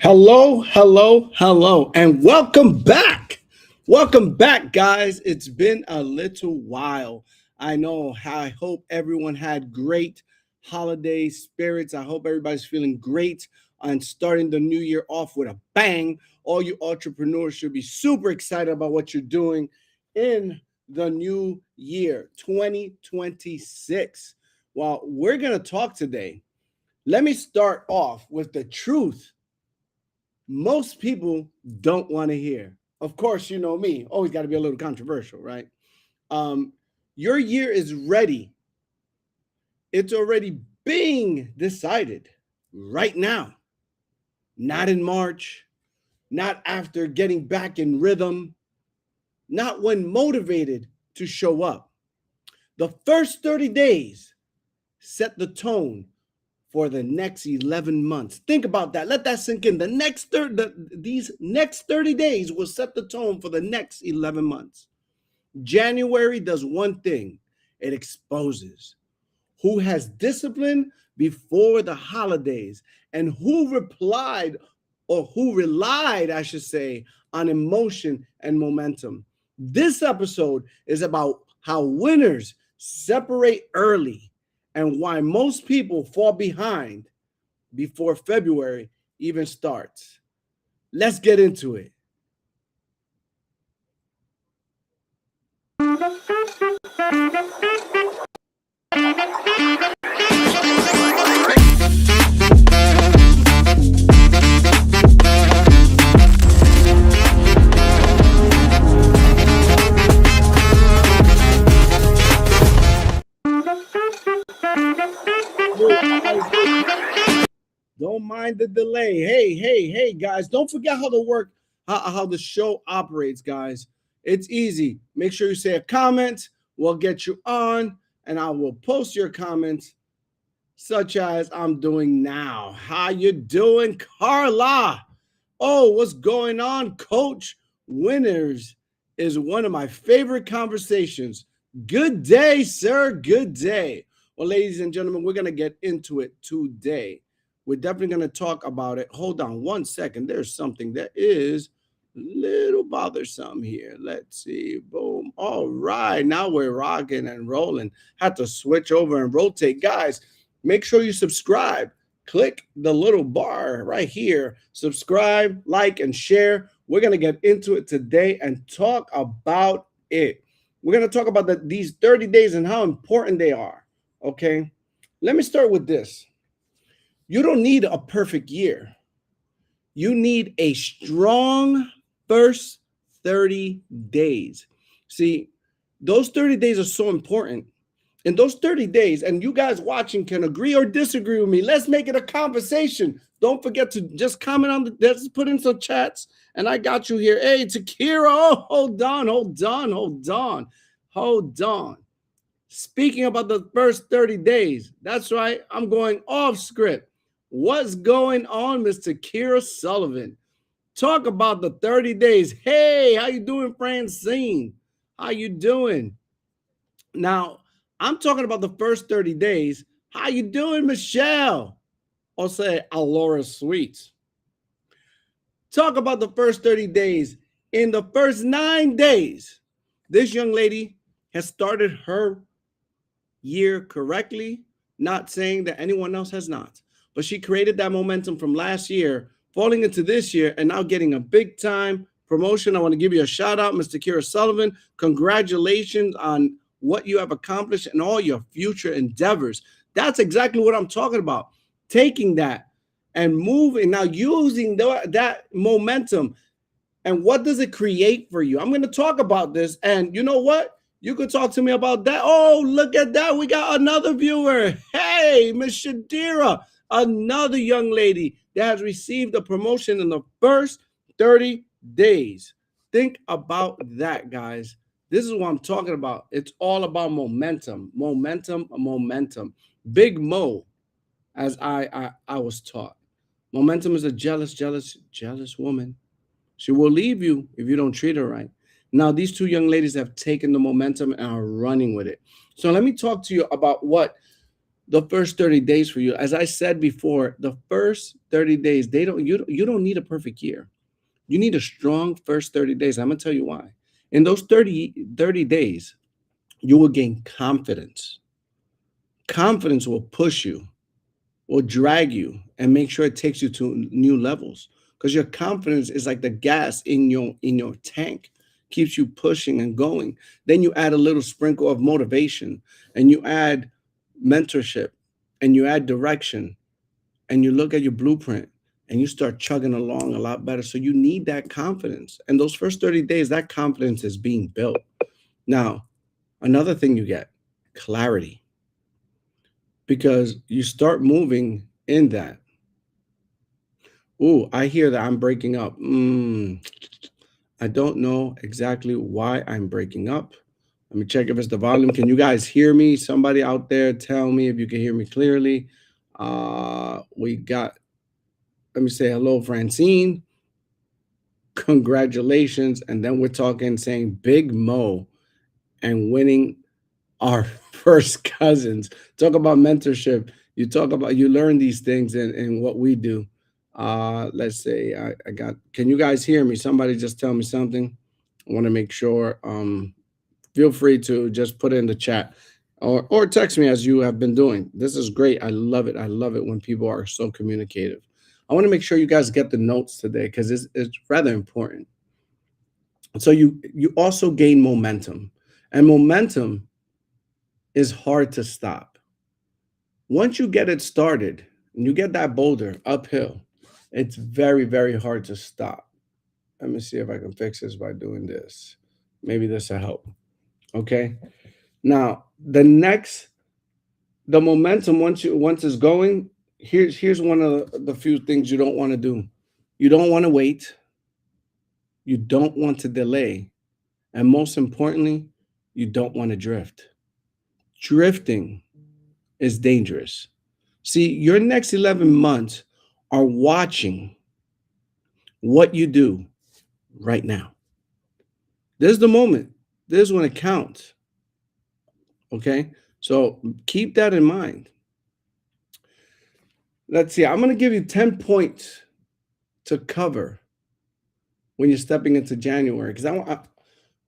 Hello, hello, hello, and welcome back. Welcome back, guys. It's been a little while. I know. I hope everyone had great holiday spirits. I hope everybody's feeling great and starting the new year off with a bang. All you entrepreneurs should be super excited about what you're doing in the new year, 2026. Well, we're going to talk today. Let me start off with the truth most people don't want to hear. Of course, you know me, always got to be a little controversial, right? Your year is ready. It's already being decided right now, not in March, not after getting back in rhythm, not when motivated to show up. The first 30 days set the tone for the next 11 months. Think about that. Let that sink in. These next 30 days will set the tone for the next 11 months. January does one thing. It exposes who has discipline before the holidays and who relied, I should say, on emotion and momentum. This episode is about how winners separate early and why most people fall behind before February even starts. Let's get into it. Don't mind the delay. Hey, guys, don't forget how the show operates, guys. It's easy. Make sure you say a comment. We'll get you on, and I will post your comments, such as I'm doing now. How you doing, Carla? Oh, what's going on, Coach? Winners is one of my favorite conversations. Good day, sir. Good day. Well, ladies and gentlemen, we're going to get into it today. We're definitely going to talk about it. Hold on one second. There's something that is a little bothersome here. Let's see. Boom. All right. Now we're rocking and rolling. Had to switch over and rotate. Guys, make sure you subscribe. Click the little bar right here. Subscribe, like, and share. We're going to get into it today and talk about it. We're going to talk about these 30 days and how important they are. Okay. Let me start with this. You don't need a perfect year. You need a strong first 30 days. See, those 30 days are so important. In those 30 days, and you guys watching can agree or disagree with me. Let's make it a conversation. Don't forget to just comment let's put in some chats. And I got you here. Hey, Takira. Oh, hold on. Speaking about the first 30 days, that's right. I'm going off script. What's going on, Mr. Kira Sullivan? Talk about the 30 days. Hey, how you doing, Francine? How you doing? Now, I'm talking about the first 30 days. How you doing, Michelle? Or say Alora Sweets. Talk about the first 30 days. In the first 9 days, this young lady has started her year correctly. Not saying that anyone else has not, but she created that momentum from last year, falling into this year, and now getting a big time promotion. I want to give you a shout out, Mr. Kira Sullivan. Congratulations on what you have accomplished and all your future endeavors. That's exactly what I'm talking about. Taking that and moving now, using that momentum. And what does it create for you? I'm going to talk about this. And you know what? You could talk to me about that. Oh, look at that. We got another viewer. Hey, Miss Shadira, another young lady that has received a promotion in the first 30 days. Think about that, guys. This is what I'm talking about. It's all about momentum, momentum, momentum. Big Mo, as I was taught. Momentum is a jealous woman. She will leave you if you don't treat her right. Now, these two young ladies have taken the momentum and are running with it. So let me talk to you about what the first 30 days for you. As I said before, the first 30 days, you don't need a perfect year. You need a strong first 30 days. I'm gonna tell you why. In those 30 days, you will gain confidence. Confidence will push you, will drag you, and make sure it takes you to new levels, because your confidence is like the gas in your tank, keeps you pushing and going. Then you add a little sprinkle of motivation, and you add mentorship, and you add direction, and you look at your blueprint, and you start chugging along a lot better. So you need that confidence, and those first 30 days, that confidence is being built. Now, another thing you get, clarity, because you start moving in that. Oh, I hear that I'm breaking up. I don't know exactly why I'm breaking up. Let me check if it's the volume. Can you guys hear me? Somebody out there tell me if you can hear me clearly. We got, let me say hello, Francine. Congratulations. And then we're talking, saying Big Mo and winning our first cousins. Talk about mentorship. You learn these things in what we do. Let's say I got, can you guys hear me? Somebody just tell me something. I want to make sure. Feel free to just put it in the chat, or text me as you have been doing. This is great. I love it. I love it when people are so communicative. I want to make sure you guys get the notes today, because it's rather important. So you also gain momentum, and momentum is hard to stop. Once you get it started and you get that boulder uphill, it's very, very hard to stop. Let me see if I can fix this by doing this. Maybe this will help. Okay. Now, the momentum, once it's going, here's one of the few things you don't want to do. You don't want to wait. You don't want to delay. And most importantly, you don't want to drift. Drifting is dangerous. See, your next 11 months are watching what you do right now. There's the moment. This is when it counts. Okay? So keep that in mind. Let's see. I'm going to give you 10 points to cover when you're stepping into January, because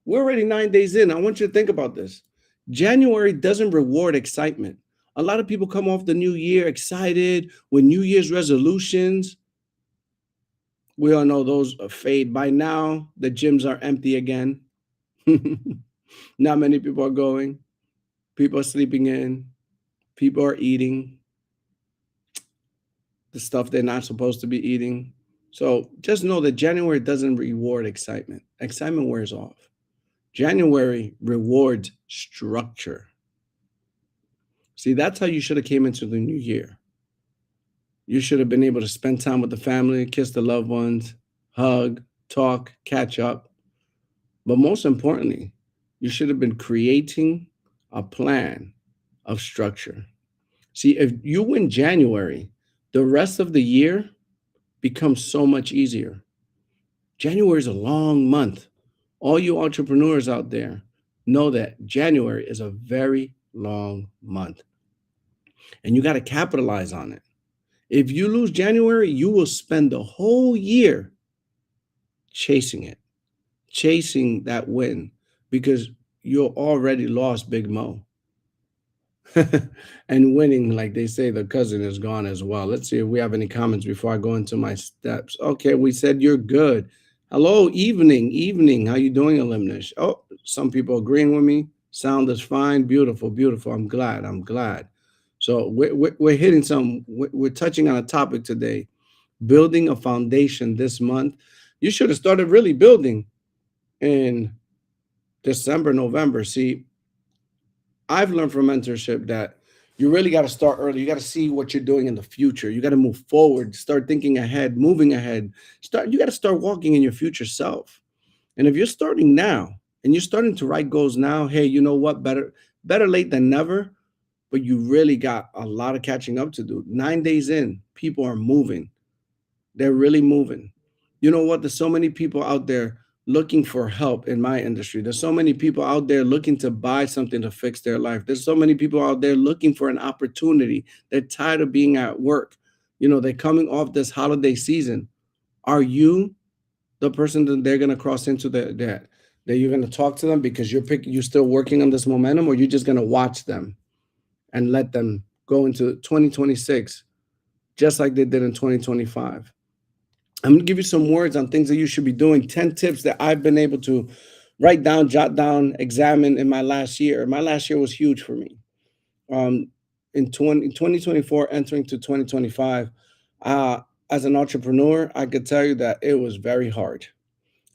we're already 9 days in. I want you to think about this. January doesn't reward excitement. A lot of people come off the new year excited with New Year's resolutions. We all know those fade by now. The gyms are empty again. Not many people are going. People are sleeping in. People are eating the stuff they're not supposed to be eating. So just know that January doesn't reward excitement. Excitement wears off. January rewards structure. See, that's how you should have came into the new year. You should have been able to spend time with the family, kiss the loved ones, hug, talk, catch up. But most importantly, you should have been creating a plan of structure. See, if you win January, the rest of the year becomes so much easier. January is a long month. All you entrepreneurs out there know that January is a very long month, and you got to capitalize on it. If you lose January, you will spend the whole year chasing it, chasing that win, because you already lost Big Mo. And winning, like they say, the cousin is gone as well. Let's see if we have any comments before I go into my steps. Okay, we said you're good. Hello, evening. How you doing, Elimination? Oh, some people agreeing with me. Sound is fine. Beautiful, beautiful. I'm glad. So we're hitting some. We're touching on a topic today. Building a foundation this month. You should have started really building in December, November. See, I've learned from mentorship that you really got to start early. You got to see what you're doing in the future. You got to move forward, start thinking ahead, moving ahead. You got to start walking in your future self. And if you're starting now and you're starting to write goals now, hey, you know what? Better late than never, but you really got a lot of catching up to do. 9 days in, people are moving. They're really moving. You know what? There's so many people out there looking for help in my industry. There's so many people out there looking to buy something to fix their life. There's so many people out there looking for an opportunity. They're tired of being at work. They're coming off this holiday season. Are you the person that they're going to cross into that you're going to talk to them because you're still working on this momentum, or you're just going to watch them and let them go into 2026 just like they did in 2025? I'm going to give you some words on things that you should be doing, 10 tips that I've been able to write down, jot down, examine in my last year. My last year was huge for me. Um, in 2024, entering to 2025, uh, as an entrepreneur, I could tell you that it was very hard.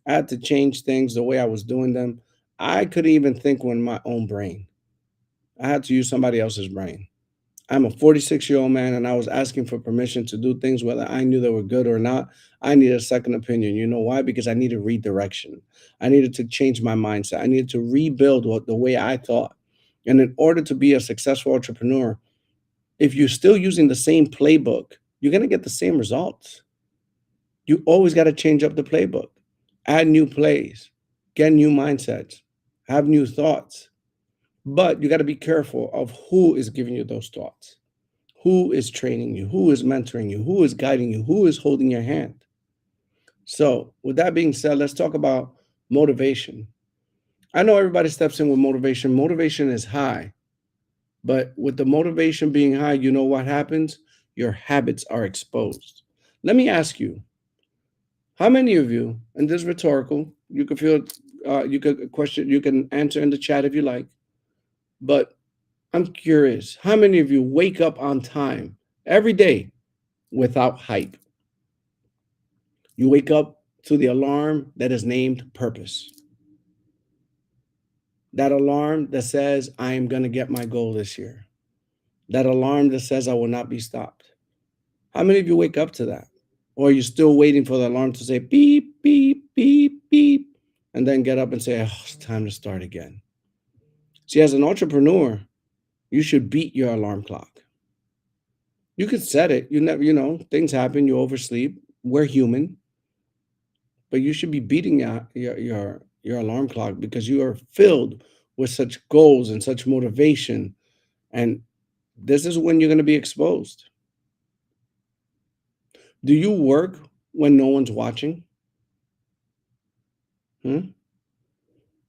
I had to change things the way I was doing them. I couldn't even think with my own brain. I had to use somebody else's brain. I'm a 46-year-old man, and I was asking for permission to do things whether I knew they were good or not. I needed a second opinion. You know why? Because I needed redirection. I needed to change my mindset. I needed to rebuild the way I thought. And in order to be a successful entrepreneur, if you're still using the same playbook, you're going to get the same results. You always got to change up the playbook, add new plays, get new mindsets, have new thoughts. But you got to be careful of who is giving you those thoughts. Who is training you? Who is mentoring you? Who is guiding you? Who is holding your hand? So, with that being said, let's talk about motivation. I know everybody steps in with motivation. Motivation is high, but with the motivation being high, you know what happens? Your habits are exposed. Let me ask you, how many of you, and this is rhetorical, you can feel, you could question, you can answer in the chat if you like, but I'm curious, how many of you wake up on time every day without hype? You wake up to the alarm that is named purpose. That alarm that says, I am going to get my goal this year. That alarm that says, I will not be stopped. How many of you wake up to that? Or are you still waiting for the alarm to say beep, beep, beep, beep, and then get up and say, oh, it's time to start again? See, as an entrepreneur, you should beat your alarm clock. You could set it. You never, things happen. You oversleep. We're human. But you should be beating your alarm clock because you are filled with such goals and such motivation. And this is when you're going to be exposed. Do you work when no one's watching? Hmm?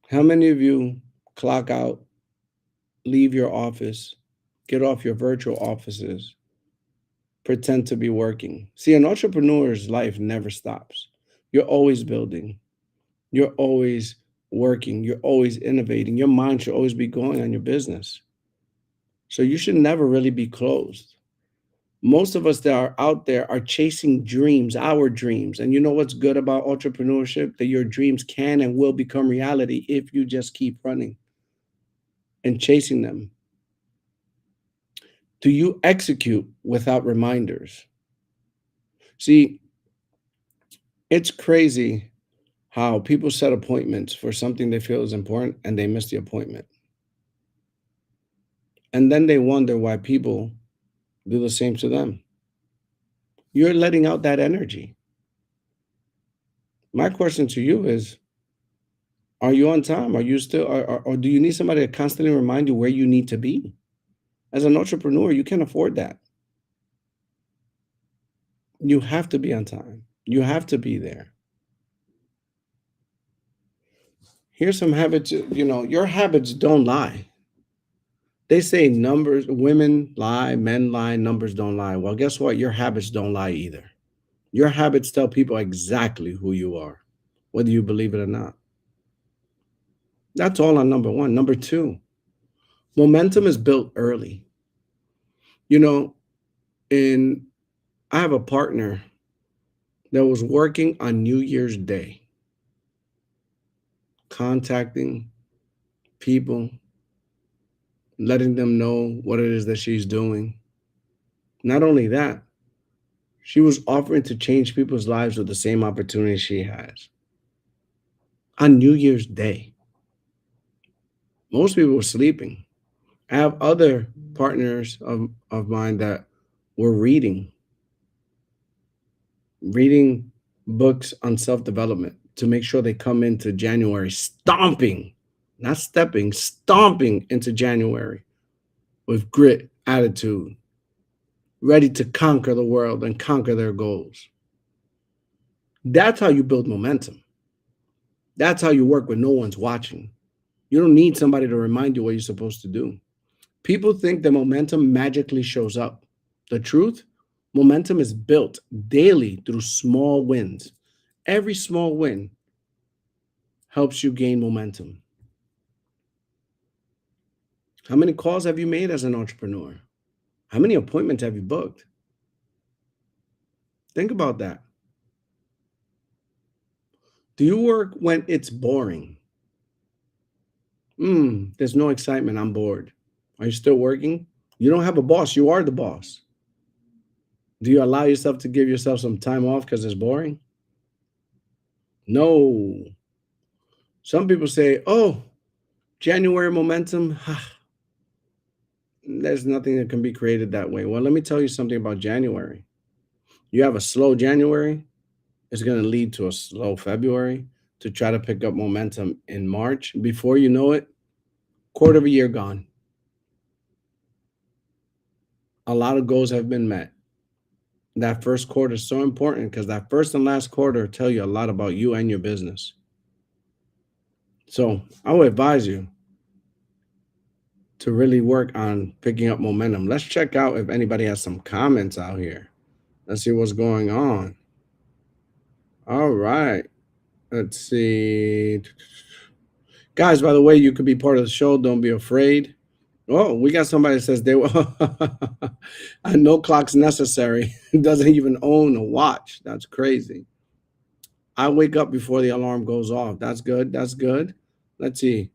How many of you clock out, leave your office, get off your virtual offices, pretend to be working? See, an entrepreneur's life never stops. You're always building. You're always working. You're always innovating. Your mind should always be going on your business. So you should never really be closed. Most of us that are out there are chasing dreams, our dreams. And you know what's good about entrepreneurship? That your dreams can and will become reality if you just keep running and chasing them. Do you execute without reminders? See, it's crazy how people set appointments for something they feel is important and they miss the appointment. And then they wonder why people do the same to them. You're letting out that energy. My question to you is, are you on time? Are you still, or do you need somebody to constantly remind you where you need to be? As an entrepreneur, you can't afford that. You have to be on time. You have to be there. Here's some habits, your habits don't lie. They say numbers, women lie, men lie, numbers don't lie. Well, guess what? Your habits don't lie either. Your habits tell people exactly who you are, whether you believe it or not. That's all on number one. Number two, momentum is built early. You know, in I have a partner that was working on New Year's Day, contacting people, letting them know what it is that she's doing. Not only that, she was offering to change people's lives with the same opportunity she has on New Year's Day. Most people were sleeping. I have other partners of mine that were reading books on self development to make sure they come into January stomping, not stepping, stomping into January with grit, attitude, ready to conquer the world and conquer their goals. That's how you build momentum. That's how you work when no one's watching. You don't need somebody to remind you what you're supposed to do. People think that momentum magically shows up. The truth, momentum is built daily through small wins. Every small win helps you gain momentum. How many calls have you made as an entrepreneur? How many appointments have you booked? Think about that. Do you work when it's boring? There's no excitement. I'm bored. Are you still working? You don't have a boss. You are the boss. Do you allow yourself to give yourself some time off because it's boring? No. Some people say, oh, January momentum. There's nothing that can be created that way. Well, let me tell you something about January. You have a slow January, it's going to lead to a slow February to try to pick up momentum in March. Before you know it, quarter of a year gone. A lot of goals have been met. That first quarter is so important because that first and last quarter tell you a lot about you and your business. So I would advise you to really work on picking up momentum. Let's check out if anybody has some comments out here. Let's see what's going on. All right. Let's see. Guys, by the way, you could be part of the show. Don't be afraid. Oh, we got somebody that says they will. No clock's necessary. Doesn't even own a watch. That's crazy. I wake up before the alarm goes off. That's good. That's good. Let's see.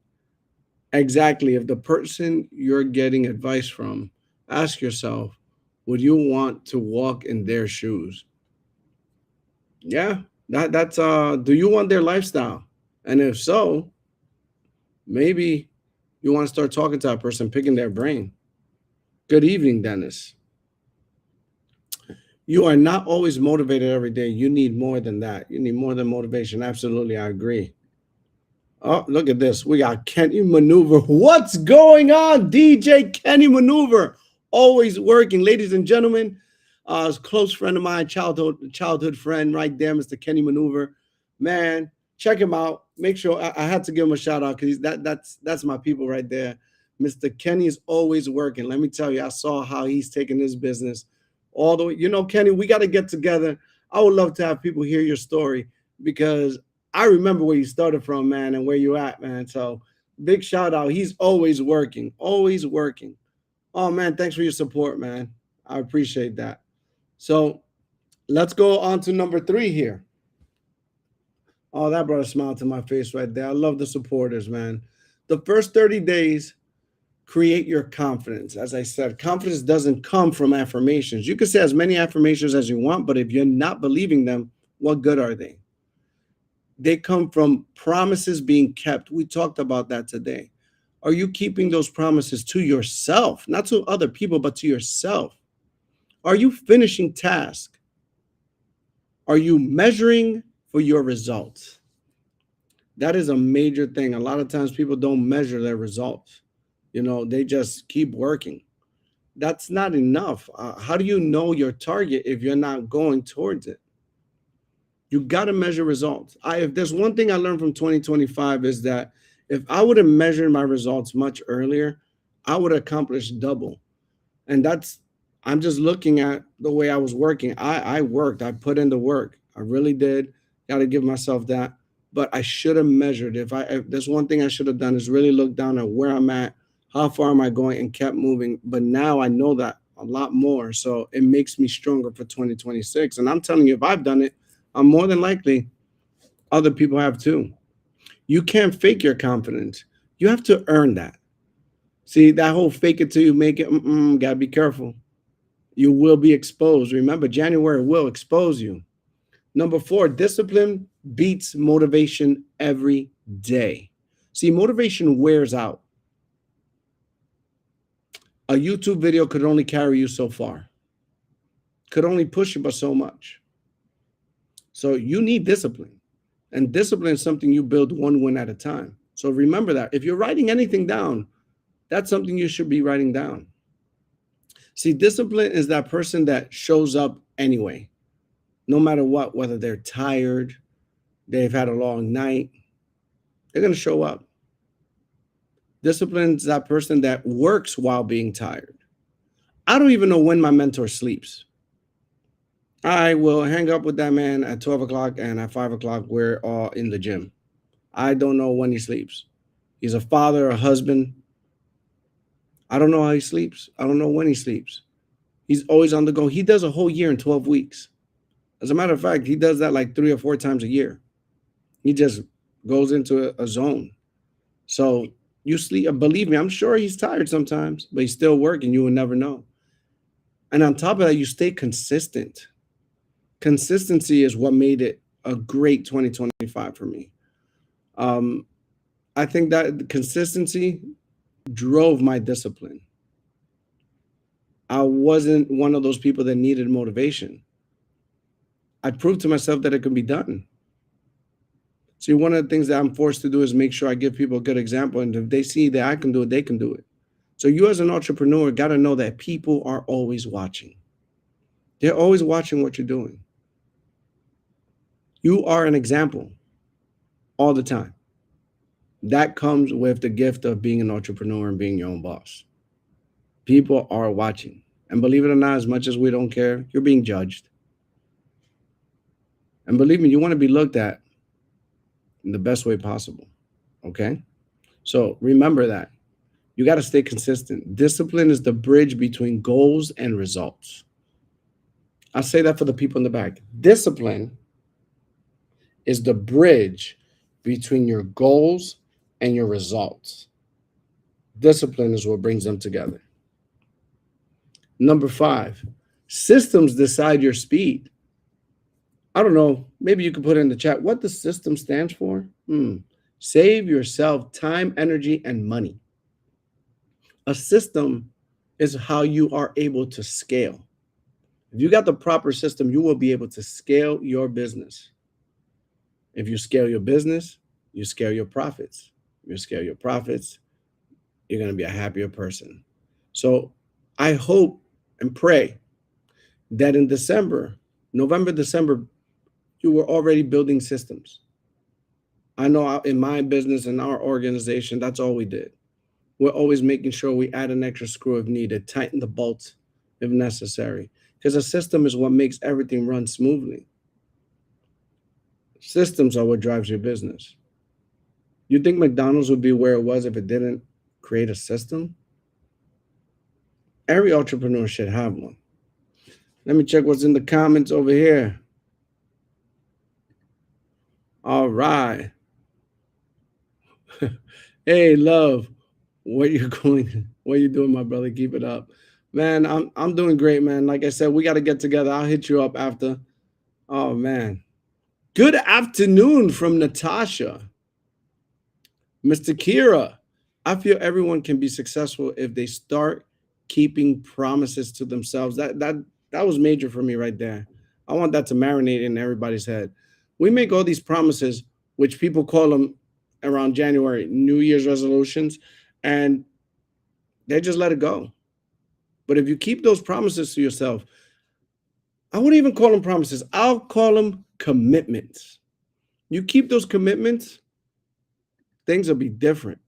Exactly. If the person you're getting advice from, ask yourself, would you want to walk in their shoes? Yeah. That's do you want their lifestyle? And if so, maybe you want to start talking to that person, picking their brain. Good evening, Dennis. You are not always motivated every day. You need more than that. You need more than motivation. Absolutely, I agree. Oh, look at this. We got Kenny Maneuver. What's going on, DJ Kenny Maneuver? Always working. Ladies and gentlemen, a close friend of mine, childhood friend right there, Mr. Kenny Maneuver. Man, check him out. Make sure I had to give him a shout out because that's my people right there. Mr. Kenny is always working. Let me tell you, I saw how he's taking his business all the way. You know, Kenny, we got to get together. I would love to have people hear your story because I remember where you started from, man, and where you at, man. So big shout out. He's always working, always working. Oh, man, thanks for your support, man. I appreciate that. So let's go on to number 3 here. Oh, that brought a smile to my face right there. I love the supporters, man. The first 30 days, create your confidence. As I said, confidence doesn't come from affirmations. You can say as many affirmations as you want, but if you're not believing them, what good are they? They come from promises being kept. We talked about that today. Are you keeping those promises to yourself, not to other people, but to yourself? Are you finishing tasks? Are you measuring for your results? That is a major thing. A lot of times people don't measure their results. You know, they just keep working. That's not enough. How do you know your target if you're not going towards it? You got to measure results. If there's one thing I learned from 2025 is that if I would have measured my results much earlier, I would accomplish double. And that's, I'm just looking at the way I was working. I worked, I put in the work. I really did. Got to give myself that. But I should have measured. If there's one thing I should have done is really look down at where I'm at, how far am I going, and kept moving. But now I know that a lot more. So it makes me stronger for 2026. And I'm telling you, if I've done it, I'm more than likely other people have too. You can't fake your confidence. You have to earn that. See, that whole fake it till you make it, gotta be careful. You will be exposed. Remember, January will expose you. Number 4, discipline beats motivation every day. See, motivation wears out. A YouTube video could only carry you so far, could only push you but so much. So you need discipline. And discipline is something you build one win at a time. So remember that. If you're writing anything down, that's something you should be writing down. See, discipline is that person that shows up anyway, no matter what, whether they're tired, they've had a long night, they're going to show up. Discipline is that person that works while being tired. I don't even know when my mentor sleeps. I will hang up with that man at 12 o'clock, and at 5 o'clock, we're all in the gym. I don't know when he sleeps. He's a father, a husband. I don't know how he sleeps. I don't know when he sleeps. He's always on the go. He does a whole year in 12 weeks. As a matter of fact, he does that like 3 or 4 times a year. He just goes into a zone. So you sleep, believe me, I'm sure he's tired sometimes, but he's still working. You will never know. And on top of that, you stay consistent. Consistency is what made it a great 2025 for me. I think that consistency drove my discipline. I wasn't one of those people that needed motivation. I proved to myself that it can be done. See, one of the things that I'm forced to do is make sure I give people a good example. And if they see that I can do it, they can do it. So you as an entrepreneur got to know that people are always watching. They're always watching what you're doing. You are an example all the time. That comes with the gift of being an entrepreneur and being your own boss. People are watching. And believe it or not, as much as we don't care, you're being judged. And believe me, you want to be looked at in the best way possible. Okay? So remember that. You got to stay consistent. Discipline is the bridge between goals and results. I'll say that for the people in the back. Discipline is the bridge between your goals and your results. Discipline is what brings them together. Number 5, systems decide your speed. I don't know. Maybe you could put in the chat what the system stands for. Save yourself time, energy, and money. A system is how you are able to scale. If you got the proper system, you will be able to scale your business. If you scale your business, you scale your profits. If you scale your profits, you're going to be a happier person. So I hope and pray that in November, December, you were already building systems. I know in my business and our organization, that's all we did. We're always making sure we add an extra screw if needed, tighten the bolts if necessary, because a system is what makes everything run smoothly. Systems are what drives your business. You think McDonald's would be where it was if it didn't create a system? Every entrepreneur should have one. Let me check what's in the comments over here. All right. Hey, love, what you doing, my brother? Keep it up. Man, I'm doing great, man. Like I said, we got to get together. I'll hit you up after. Oh, man. Good afternoon from Natasha. Mr. Kira, I feel everyone can be successful if they start keeping promises to themselves. That was major for me right there. I want that to marinate in everybody's head. We make all these promises, which people call them around January, New Year's resolutions, and they just let it go. But if you keep those promises to yourself, I wouldn't even call them promises. I'll call them commitments. You keep those commitments, things will be different.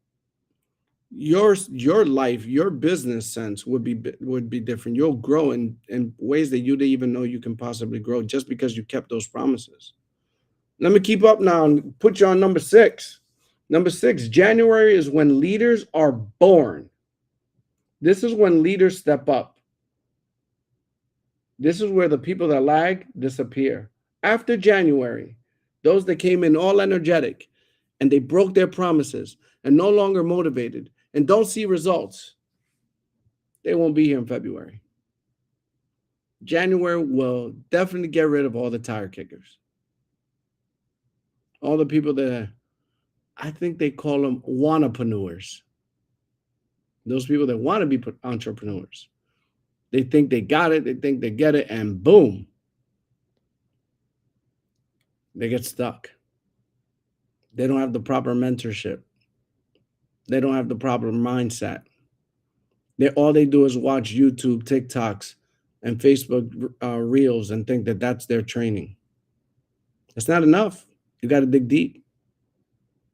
your life, your business sense would be different. You'll grow in ways that you didn't even know you can possibly grow just because you kept those promises. Let me keep up now and put you on number 6. Number 6, January is when leaders are born. This is when leaders step up. This is where the people that lag disappear. After January, those that came in all energetic and they broke their promises and no longer motivated and don't see results, they won't be here in February. January will definitely get rid of all the tire kickers. All the people that I think they call them wannapreneurs. Those people that want to be entrepreneurs. They think they got it, they think they get it, and boom, they get stuck. They don't have the proper mentorship. They don't have the proper mindset. All they do is watch YouTube, TikToks, and Facebook reels and think that that's their training. It's not enough. You got to dig deep.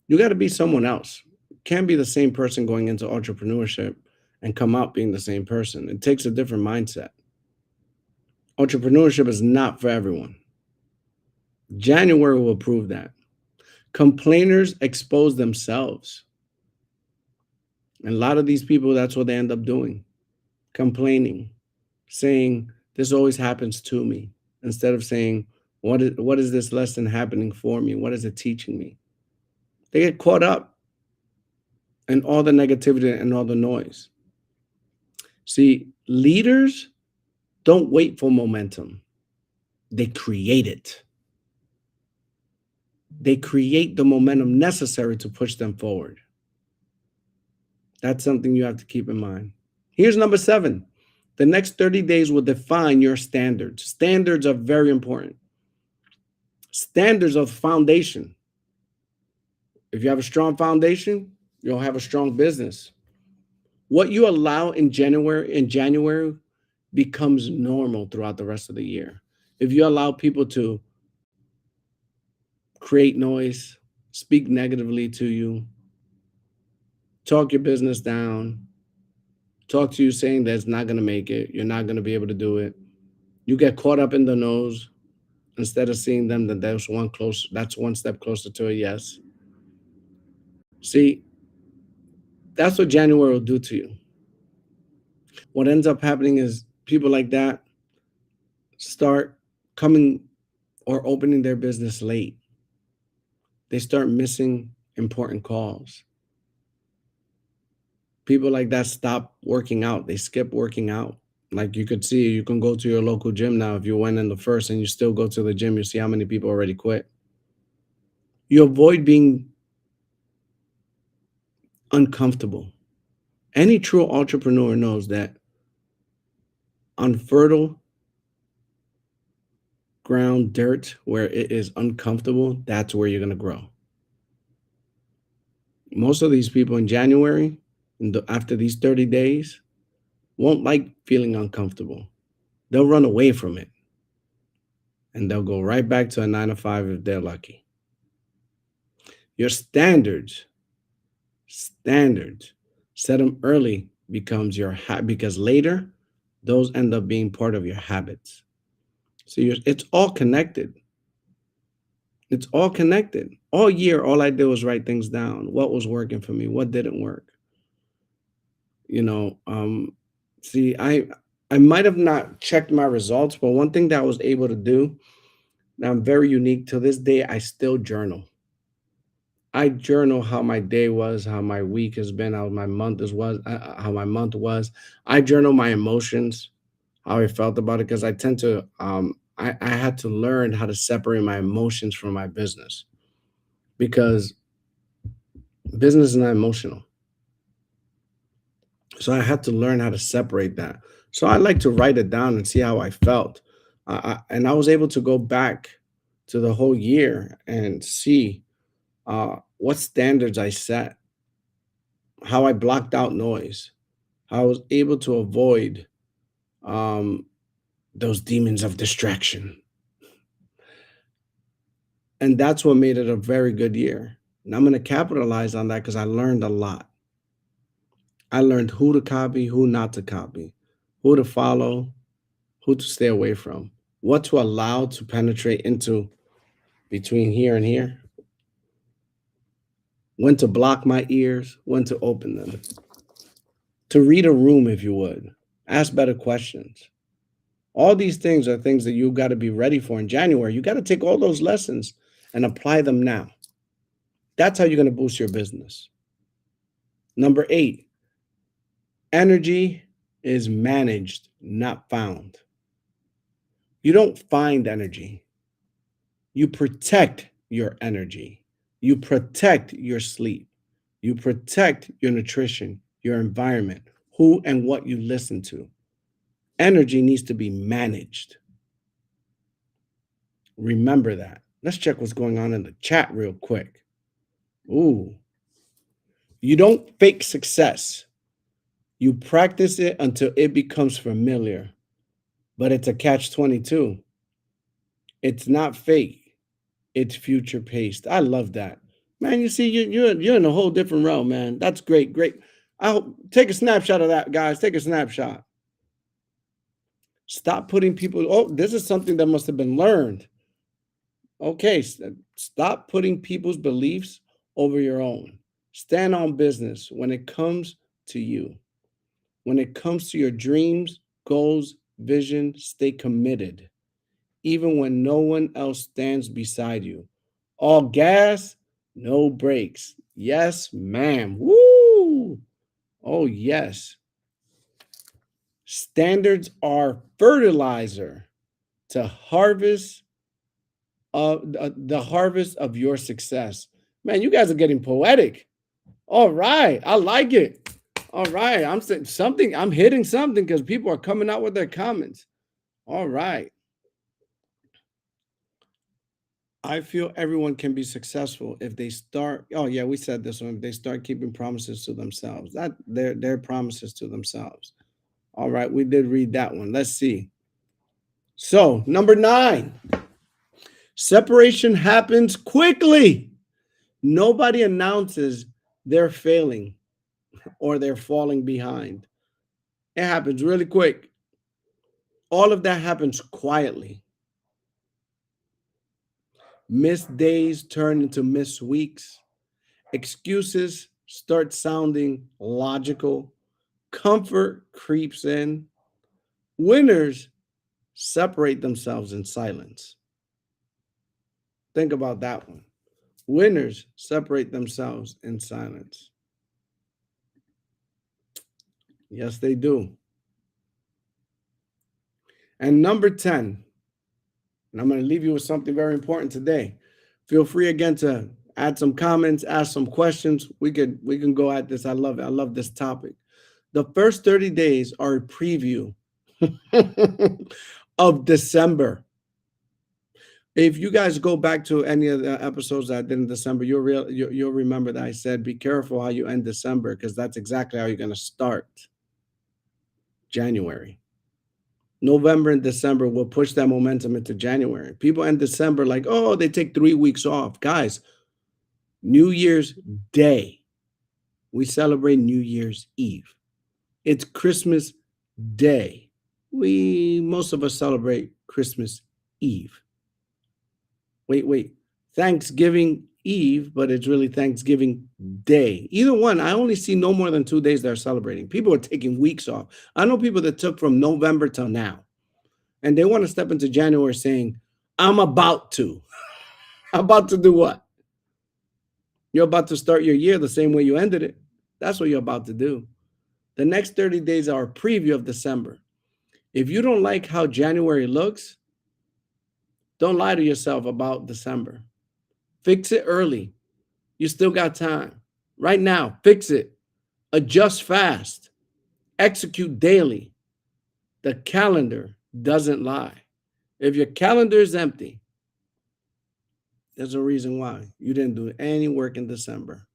You got to be someone else. You can't be the same person going into entrepreneurship and come out being the same person. It takes a different mindset. Entrepreneurship is not for everyone. January will prove that. Complainers expose themselves. And a lot of these people, that's what they end up doing. Complaining, saying, this always happens to me, instead of saying, what is this lesson happening for me? What is it teaching me? They get caught up in all the negativity and all the noise. See, leaders don't wait for momentum. They create it. They create the momentum necessary to push them forward. That's something you have to keep in mind. Here's number 7. The next 30 days will define your standards. Standards are very important. Standards are the foundation. If you have a strong foundation, you'll have a strong business. What you allow in January becomes normal throughout the rest of the year. If you allow people to create noise, speak negatively to you, talk your business down, talk to you saying that it's not going to make it, you're not going to be able to do it, you get caught up in the no's instead of seeing them that that's one step closer to a yes. See, that's what January will do to you. What ends up happening is people like that start coming or opening their business late. They start missing important calls. People like that stop working out. They skip working out. Like you could see, you can go to your local gym now. If you went in the first and you still go to the gym, you see how many people already quit. You avoid being uncomfortable. Any true entrepreneur knows that on fertile ground, dirt, where it is uncomfortable, that's where you're going to grow. Most of these people in January, after these 30 days, won't like feeling uncomfortable. They'll run away from it. And they'll go right back to a 9 to 5 if they're lucky. Your standards, set them early becomes your habit, because later those end up being part of your habits. So it's all connected. It's all connected. All year, all I did was write things down. What was working for me? What didn't work? See, I might have not checked my results, but one thing that I was able to do, that I'm very unique to this day, I still journal. I journal how my day was, how my week has been, how my month was. I journal my emotions, how I felt about it, because I tend to I had to learn how to separate my emotions from my business, because business is not emotional. So I had to learn how to separate that. So I like to write it down and see how I felt. And I was able to go back to the whole year and see what standards I set, how I blocked out noise, how I was able to avoid um, those demons of distraction. And that's what made it a very good year. And I'm going to capitalize on that because I learned a lot. I learned who to copy, who not to copy, who to follow, who to stay away from, what to allow to penetrate into between here and here, when to block my ears, when to open them, to read a room if you would, ask better questions. All these things are things that you got to be ready for in January. You got to take all those lessons and apply them now. That's how you're going to boost your business. Number 8, energy is managed, not found. You don't find energy. You protect your energy. You protect your sleep. You protect your nutrition, your environment, who and what you listen to. Energy needs to be managed. Remember that. Let's check what's going on in the chat real quick. Ooh. You don't fake success. You practice it until it becomes familiar. But it's a catch-22. It's not fake. It's future paced. I love that. Man, you see, you're in a whole different realm, man. That's great. Great. I'll take a snapshot of that, guys. Take a snapshot. Stop putting people. Oh, this is something that must have been learned. Okay, stop putting people's beliefs over your own. Stand on business when it comes to you. When it comes to your dreams, goals, vision, stay committed, even when no one else stands beside you. All gas, no brakes. Yes, ma'am. Woo! Oh, yes. Standards are fertilizer to harvest the harvest of your success. Man, you guys are getting poetic. All right, I like it. All right, I'm saying something. I'm hitting something because people are coming out with their comments. All right. I feel everyone can be successful if they start. Oh yeah, we said this one. If they start keeping promises to themselves, that their promises to themselves. All right, we did read that one. Let's see. So number 9, separation happens quickly. Nobody announces they're failing or they're falling behind. It happens really quick. All of that happens quietly. Missed days turn into missed weeks. Excuses start sounding logical. Comfort creeps in. Winners separate themselves in silence. Think about that one. Winners separate themselves in silence. Yes, they do. And number 10, and I'm going to leave you with something very important today. Feel free again to add some comments, ask some questions. We can go at this. I love it. I love this topic. The first 30 days are a preview of December. If you guys go back to any of the episodes that I did in December, you'll remember that I said, be careful how you end December, because that's exactly how you're going to start January. November and December will push that momentum into January. People end December like, oh, they take 3 weeks off. Guys, New Year's Day, we celebrate New Year's Eve. It's Christmas Day. Most of us celebrate Christmas Eve. Wait. Thanksgiving Eve, but it's really Thanksgiving Day. Either one, I only see no more than 2 days they're celebrating. People are taking weeks off. I know people that took from November till now, and they want to step into January saying, I'm about to. About to do what? You're about to start your year the same way you ended it. That's what you're about to do. The next 30 days are a preview of December. If you don't like how January looks, don't lie to yourself about December. Fix it early. You still got time. Right now, fix it. Adjust fast. Execute daily. The calendar doesn't lie. If your calendar is empty, there's a reason why you didn't do any work in December.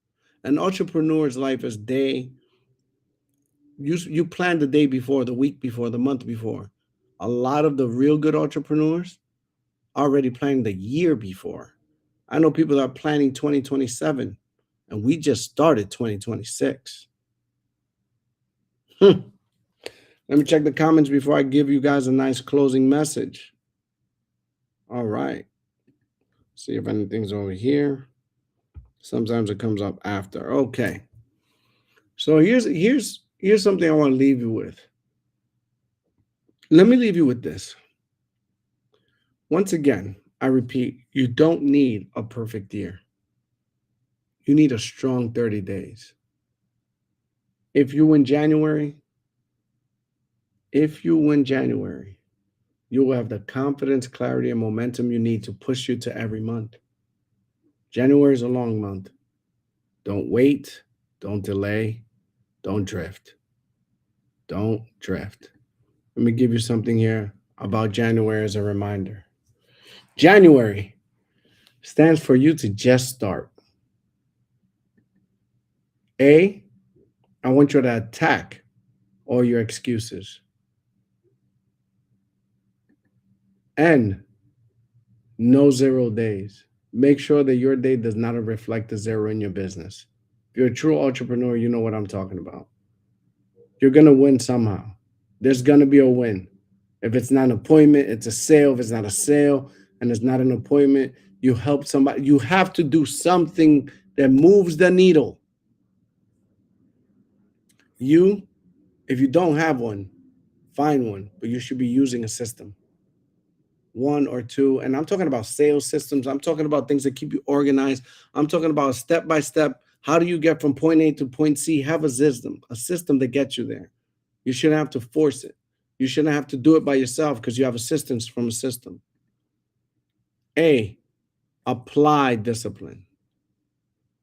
An entrepreneur's life is day. You plan the day before, the week before, the month before. A lot of the real good entrepreneurs are already planning the year before. I know people that are planning 2027, and we just started 2026. Hmm. Let me check the comments before I give you guys a nice closing message. All right. See if anything's over here. Sometimes it comes up after. Okay. So here's something I want to leave you with. Let me leave you with this. Once again, I repeat, you don't need a perfect year. You need a strong 30 days. If you win January, if you win January, you will have the confidence, clarity, and momentum you need to push you to every month. January is a long month. Don't wait, don't delay, don't drift. Don't drift. Let me give you something here about January as a reminder. January stands for you to just start. A, I want you to attack all your excuses. N, no 0 days. Make sure that your day does not reflect a zero in your business. If you're a true entrepreneur, you know what I'm talking about. You're going to win somehow. There's going to be a win. If it's not an appointment, it's a sale. If it's not a sale and it's not an appointment, you help somebody. You have to do something that moves the needle. If you don't have one, find one, but you should be using a system. One or two. And I'm talking about sales systems. I'm talking about things that keep you organized. I'm talking about step by step. How do you get from point A to point C? Have a system that gets you there. You shouldn't have to force it. You shouldn't have to do it by yourself because you have assistance from a system. A, apply discipline.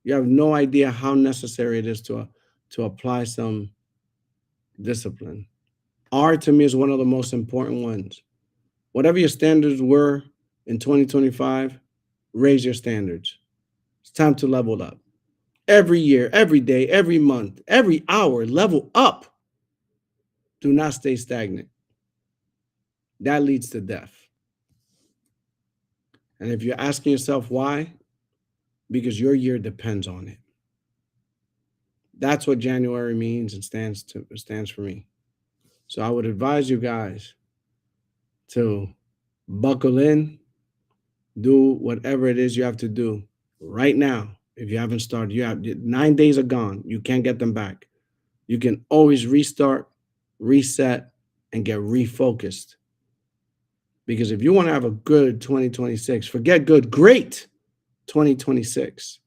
You have no idea how necessary it is to apply some discipline. R to me is one of the most important ones. Whatever your standards were in 2025, raise your standards. It's time to level up. Every year, every day, every month, every hour, level up. Do not stay stagnant. That leads to death. And if you're asking yourself why, because your year depends on it. That's what January means and stands for me. So I would advise you guys to buckle in, do whatever it is you have to do right now. If you haven't started, you have 9 days are gone. You can't get them back. You can always restart, reset, and get refocused. Because if you want to have a good 2026, forget good, great 2026.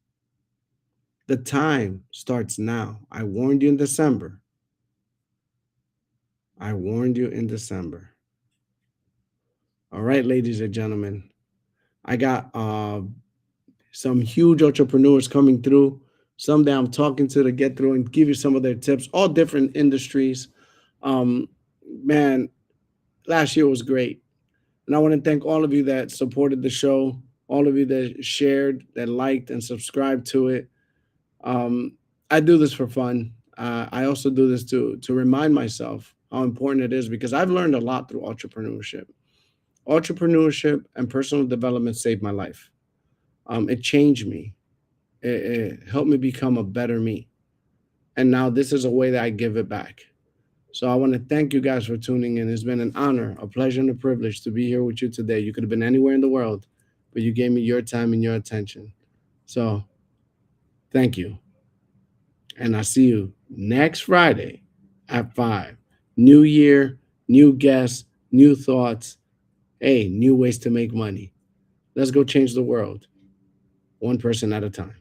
The time starts now. I warned you in December. All right, ladies and gentlemen. I got some huge entrepreneurs coming through. Some that I'm talking to get through and give you some of their tips, all different industries. Man, last year was great. And I want to thank all of you that supported the show, all of you that shared, that liked, and subscribed to it. I do this for fun. I also do this to remind myself how important it is because I've learned a lot through entrepreneurship. Entrepreneurship and personal development saved my life. It changed me. It helped me become a better me. And now this is a way that I give it back. So I want to thank you guys for tuning in. It's been an honor, a pleasure, and a privilege to be here with you today. You could have been anywhere in the world, but you gave me your time and your attention. So thank you. And I'll see you next Friday at 5. New year, new guests, new thoughts. Hey, new ways to make money. Let's go change the world, one person at a time.